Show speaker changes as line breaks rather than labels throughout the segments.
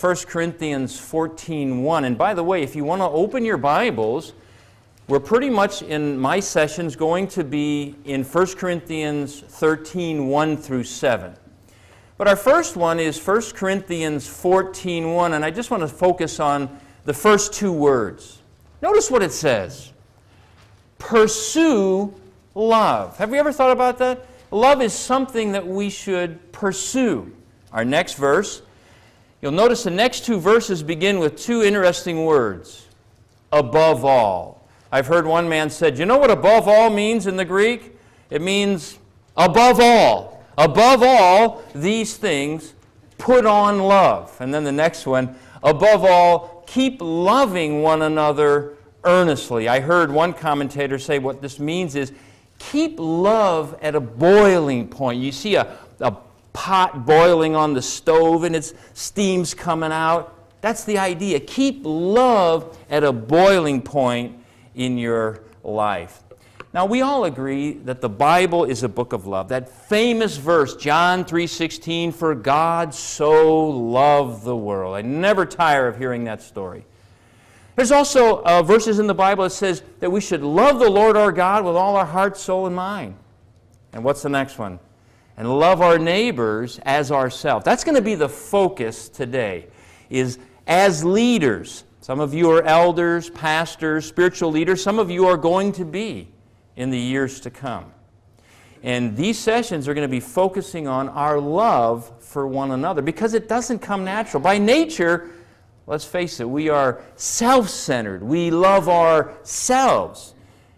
1 Corinthians 14:1. And by the way, if you want to open your Bibles, we're pretty much in my sessions going to be in 1 Corinthians 13:1 through 7. But our first one is 1 Corinthians 14:1, and I just want to focus on the first two words. Notice what it says. Pursue love. Have you ever thought about that? Love is something that we should pursue. Our next verse, you'll notice the next two verses begin with two interesting words. Above all. I've heard one man said, you know what above all means in the Greek? It means above all. Above all these things, put on love. And then the next one, above all, keep loving one another earnestly. I heard one commentator say what this means is keep love at a boiling point. You see a pot boiling on the stove and its steam's coming out. That's the idea. Keep love at a boiling point in your life. Now, we all agree that the Bible is a book of love. That famous verse, John 3:16, for God so loved the world. I never tire of hearing that story. There's also verses in the Bible that says that we should love the Lord our God with all our heart, soul, and mind. And what's the next one? And love our neighbors as ourselves. That's going to be the focus today, is as leaders. Some of you are elders, pastors, spiritual leaders. Some of you are going to be in the years to come. And these sessions are going to be focusing on our love for one another because it doesn't come natural. By nature, let's face it, we are self-centered. We love ourselves.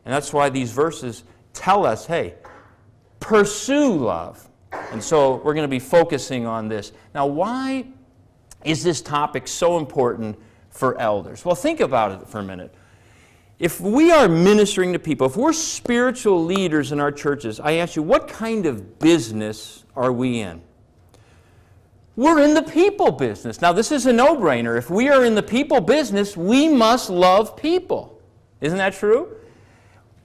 And that's why these verses tell us, hey, pursue love. And so we're going to be focusing on this. Now, why is this topic so important for elders? Well, think about it for a minute. If we are ministering to people, if we're spiritual leaders in our churches, I ask you, what kind of business are we in? We're in the people business. Now, this is a no-brainer. If we are in the people business, we must love people. Isn't that true?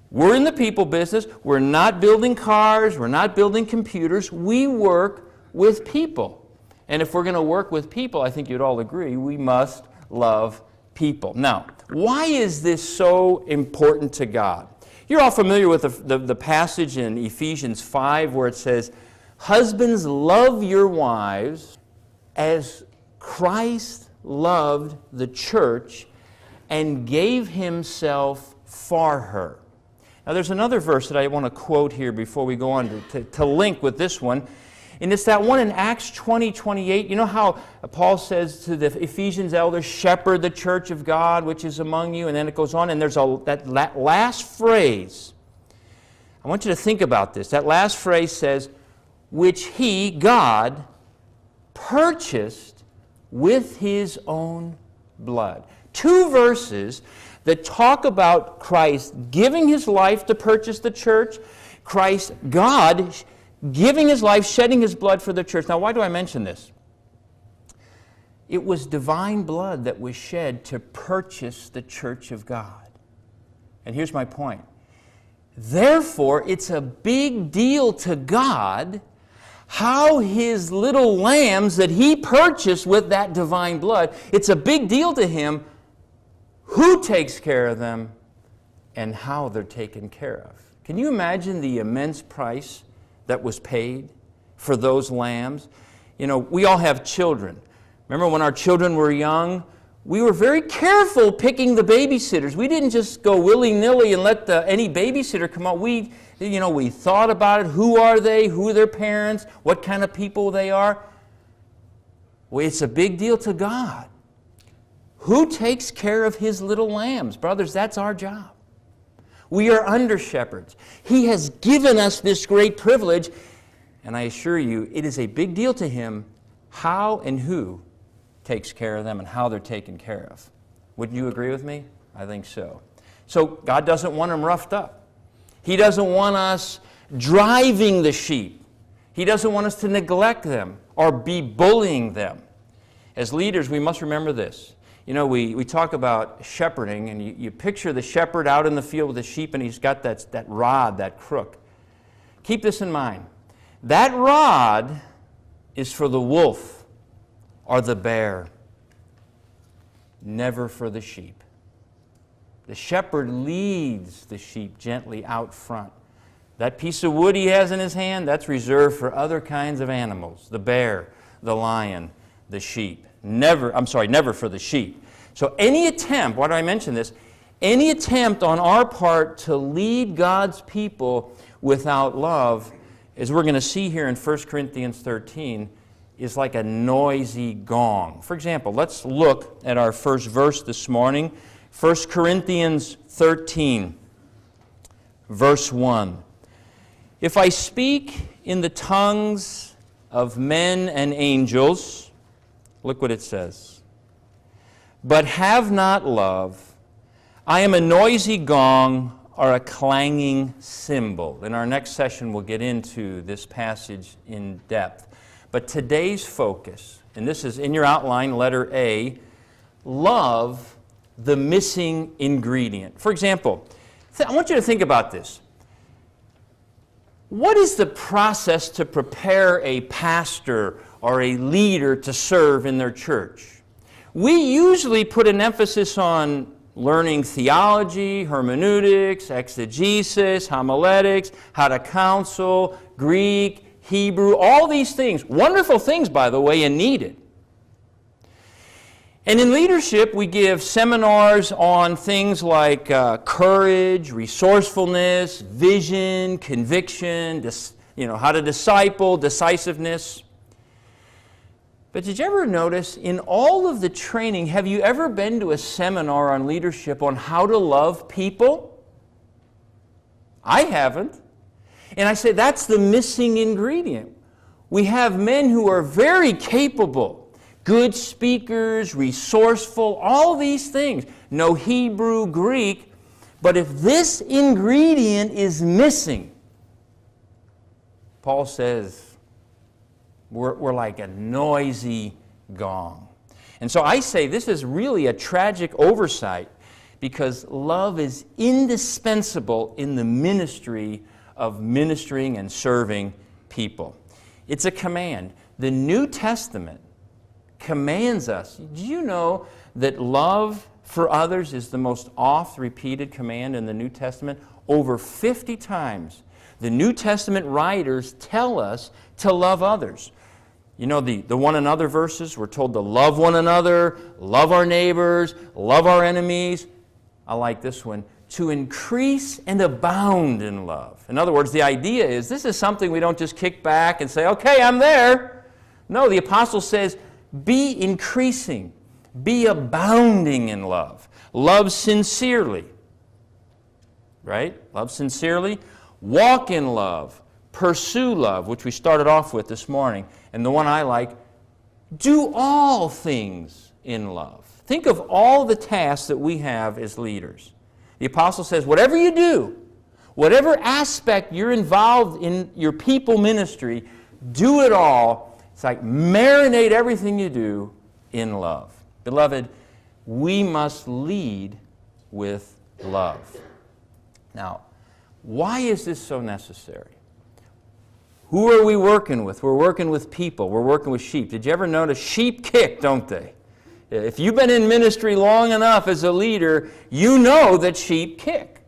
We're in the people business. We're not building cars. We're not building computers. We work with people. And if we're going to work with people, I think you'd all agree, we must love people. Now, why is this so important to God? You're all familiar with the passage in Ephesians 5 where it says, husbands, love your wives as Christ loved the church and gave himself for her. Now, there's another verse that I want to quote here before we go on to link with this one. And it's that one in Acts 20:28. You know how Paul says to the Ephesians elders, shepherd the church of God which is among you. And then it goes on, and there's that last phrase. I want you to think about this. That last phrase says, which he, God, purchased with his own blood. Two verses that talk about Christ giving his life to purchase the church, Christ, God, giving his life, shedding his blood for the church. Now, why do I mention this? It was divine blood that was shed to purchase the church of God. And here's my point. Therefore, it's a big deal to God how his little lambs that he purchased with that divine blood, it's a big deal to him who takes care of them and how they're taken care of. Can you imagine the immense price that was paid for those lambs? You know, we all have children. Remember when our children were young, we were very careful picking the babysitters. We didn't just go willy-nilly and let any babysitter come out. We thought about it. Who are they? Who are their parents? What kind of people they are? Well, it's a big deal to God. Who takes care of his little lambs? Brothers, that's our job. We are under shepherds. He has given us this great privilege, and I assure you, it is a big deal to him how and who takes care of them and how they're taken care of. Wouldn't you agree with me? I think so. So God doesn't want them roughed up. He doesn't want us driving the sheep. He doesn't want us to neglect them or be bullying them. As leaders, we must remember this. You know, we talk about shepherding, and you picture the shepherd out in the field with the sheep, and he's got that rod, that crook. Keep this in mind. That rod is for the wolf or the bear. never for the sheep. The shepherd leads the sheep gently out front. That piece of wood he has in his hand, that's reserved for other kinds of animals, the bear, the lion, the sheep. Never for the sheep. So any attempt, why do I mention this? Any attempt on our part to lead God's people without love, as we're going to see here in 1 Corinthians 13, is like a noisy gong. For example, let's look at our first verse this morning, 1 Corinthians 13, verse 1. If I speak in the tongues of men and angels, look what it says, but have not love, I am a noisy gong or a clanging cymbal. In our next session, we'll get into this passage in depth. But today's focus, and this is in your outline, letter A, love, the missing ingredient. For example, I want you to think about this. What is the process to prepare a pastor or a leader to serve in their church? We usually put an emphasis on learning theology, hermeneutics, exegesis, homiletics, how to counsel, Greek, Hebrew, all these things. Wonderful things, by the way, and needed. And in leadership, we give seminars on things like courage, resourcefulness, vision, conviction, how to disciple, decisiveness. But did you ever notice, in all of the training, have you ever been to a seminar on leadership on how to love people? I haven't. And I say that's the missing ingredient. We have men who are very capable, good speakers, resourceful, all these things. No Hebrew, Greek. But if this ingredient is missing, Paul says, we're like a noisy gong. And so I say this is really a tragic oversight because love is indispensable in the ministry of ministering and serving people. It's a command. The New Testament commands us. Do you know that love for others is the most oft-repeated command in the New Testament? Over 50 times, the New Testament writers tell us to love others. You know, the one another verses, we're told to love one another, love our neighbors, love our enemies. I like this one, to increase and abound in love. In other words, the idea is this is something we don't just kick back and say, okay, I'm there. No, the apostle says, be increasing, be abounding in love. Love sincerely, right? Love sincerely. Walk in love. Pursue love, which we started off with this morning. And the one I like, do all things in love. Think of all the tasks that we have as leaders. The apostle says, whatever you do, whatever aspect you're involved in your people ministry, do it all. It's like marinate everything you do in love. Beloved, we must lead with love. Now, why is this so necessary? Who are we working with? We're working with people. We're working with sheep. Did you ever notice sheep kick, don't they? If you've been in ministry long enough as a leader, you know that sheep kick.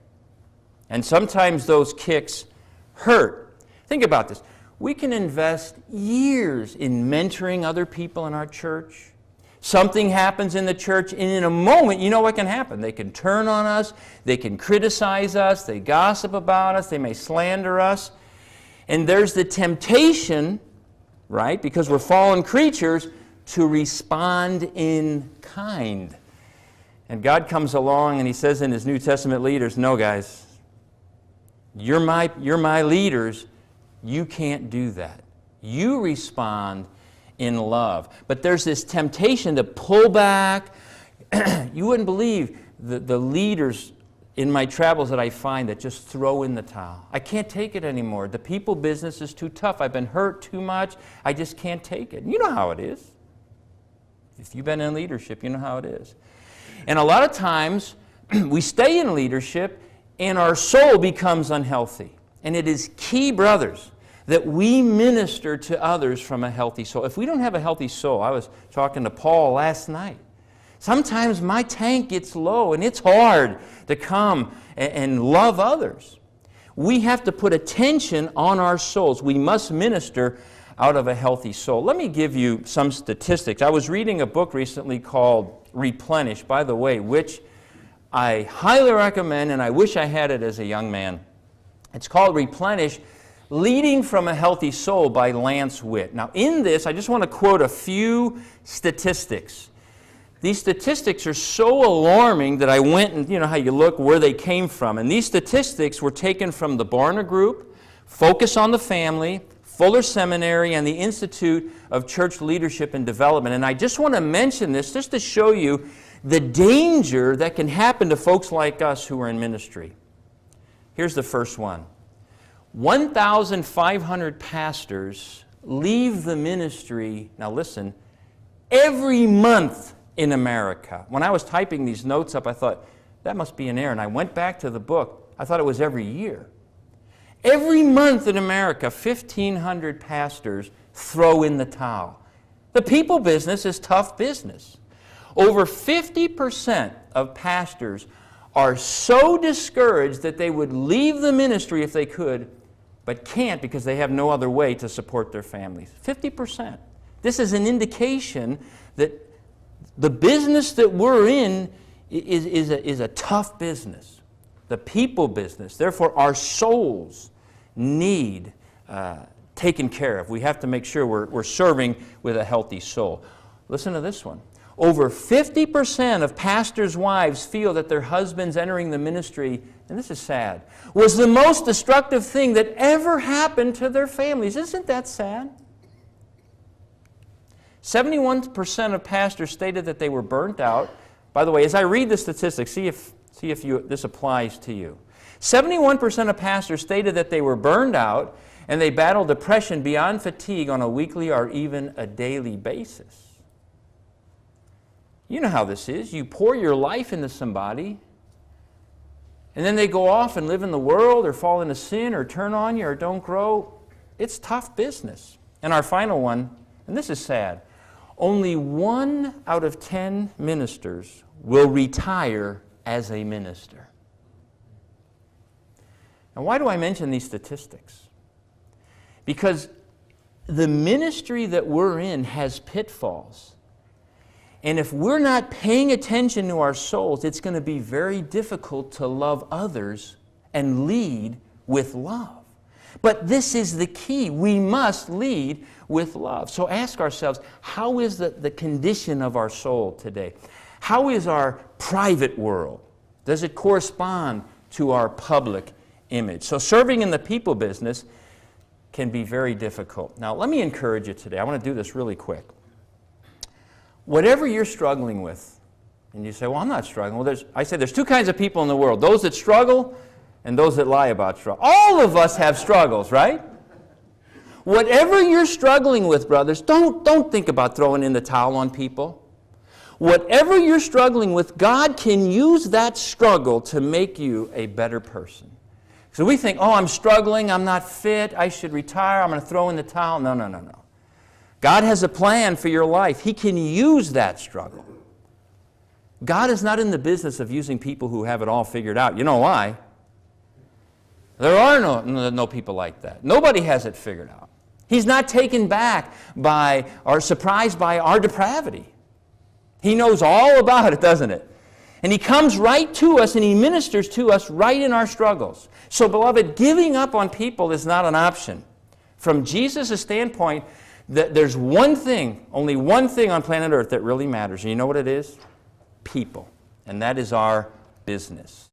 And sometimes those kicks hurt. Think about this. We can invest years in mentoring other people in our church. Something happens in the church, and in a moment, you know what can happen. They can turn on us. They can criticize us. They gossip about us. They may slander us. And there's the temptation, right, because we're fallen creatures, to respond in kind. And God comes along and He says in His New Testament leaders, no guys, you're my leaders, you can't do that. You respond in love. But there's this temptation to pull back. You wouldn't believe the leaders in my travels that I find that just throw in the towel. I can't take it anymore. The people business is too tough. I've been hurt too much. I just can't take it. You know how it is. If you've been in leadership, you know how it is. And a lot of times, we stay in leadership and our soul becomes unhealthy. And it is key, brothers, that we minister to others from a healthy soul. If we don't have a healthy soul, I was talking to Paul last night. Sometimes my tank gets low, and it's hard to come and love others. We have to put attention on our souls. We must minister out of a healthy soul. Let me give you some statistics. I was reading a book recently called Replenish, by the way, which I highly recommend, and I wish I had it as a young man. It's called Replenish, Leading from a Healthy Soul by Lance Witt. Now, in this, I just want to quote a few statistics. These statistics are so alarming that I went and, you know how you look where they came from. And these statistics were taken from the Barna Group, Focus on the Family, Fuller Seminary, and the Institute of Church Leadership and Development. And I just want to mention this just to show you the danger that can happen to folks like us who are in ministry. Here's the first one. 1,500 pastors leave the ministry, now listen, every month in America. When I was typing these notes up, I thought, that must be an error. And I went back to the book. I thought it was every year. Every month in America, 1,500 pastors throw in the towel. The people business is tough business. Over 50% of pastors are so discouraged that they would leave the ministry if they could, but can't because they have no other way to support their families. 50%. This is an indication that the business that we're in is a tough business. The people business. Therefore, our souls need taken care of. We have to make sure we're serving with a healthy soul. Listen to this one. Over 50% of pastors' wives feel that their husbands entering the ministry, and this is sad, was the most destructive thing that ever happened to their families. Isn't that sad? 71% of pastors stated that they were burnt out. By the way, as I read the statistics, see if this applies to you. 71% of pastors stated that they were burned out and they battled depression beyond fatigue on a weekly or even a daily basis. You know how this is. You pour your life into somebody, and then they go off and live in the world or fall into sin or turn on you or don't grow. It's tough business. And our final one, and this is sad, only 1 out of 10 ministers will retire as a minister. Now, why do I mention these statistics? Because the ministry that we're in has pitfalls. And if we're not paying attention to our souls, it's going to be very difficult to love others and lead with love. But this is the key. We must lead with love. So ask ourselves, how is the condition of our soul today? How is our private world? Does it correspond to our public image? So serving in the people business can be very difficult. Now, let me encourage you today. I want to do this really quick. Whatever you're struggling with, and you say, well, I'm not struggling. Well, I say there's 2 kinds of people in the world, those that struggle and those that lie about struggle. All of us have struggles, right? Whatever you're struggling with, brothers, don't think about throwing in the towel on people. Whatever you're struggling with, God can use that struggle to make you a better person. So we think, oh, I'm struggling, I'm not fit, I should retire, I'm going to throw in the towel. No, no, no, no. God has a plan for your life. He can use that struggle. God is not in the business of using people who have it all figured out. You know why? There are no people like that. Nobody has it figured out. He's not taken back by or surprised by our depravity. He knows all about it, doesn't it? And He comes right to us and He ministers to us right in our struggles. So, beloved, giving up on people is not an option. From Jesus' standpoint, there's one thing, only one thing on planet Earth that really matters. And you know what it is? People. And that is our business.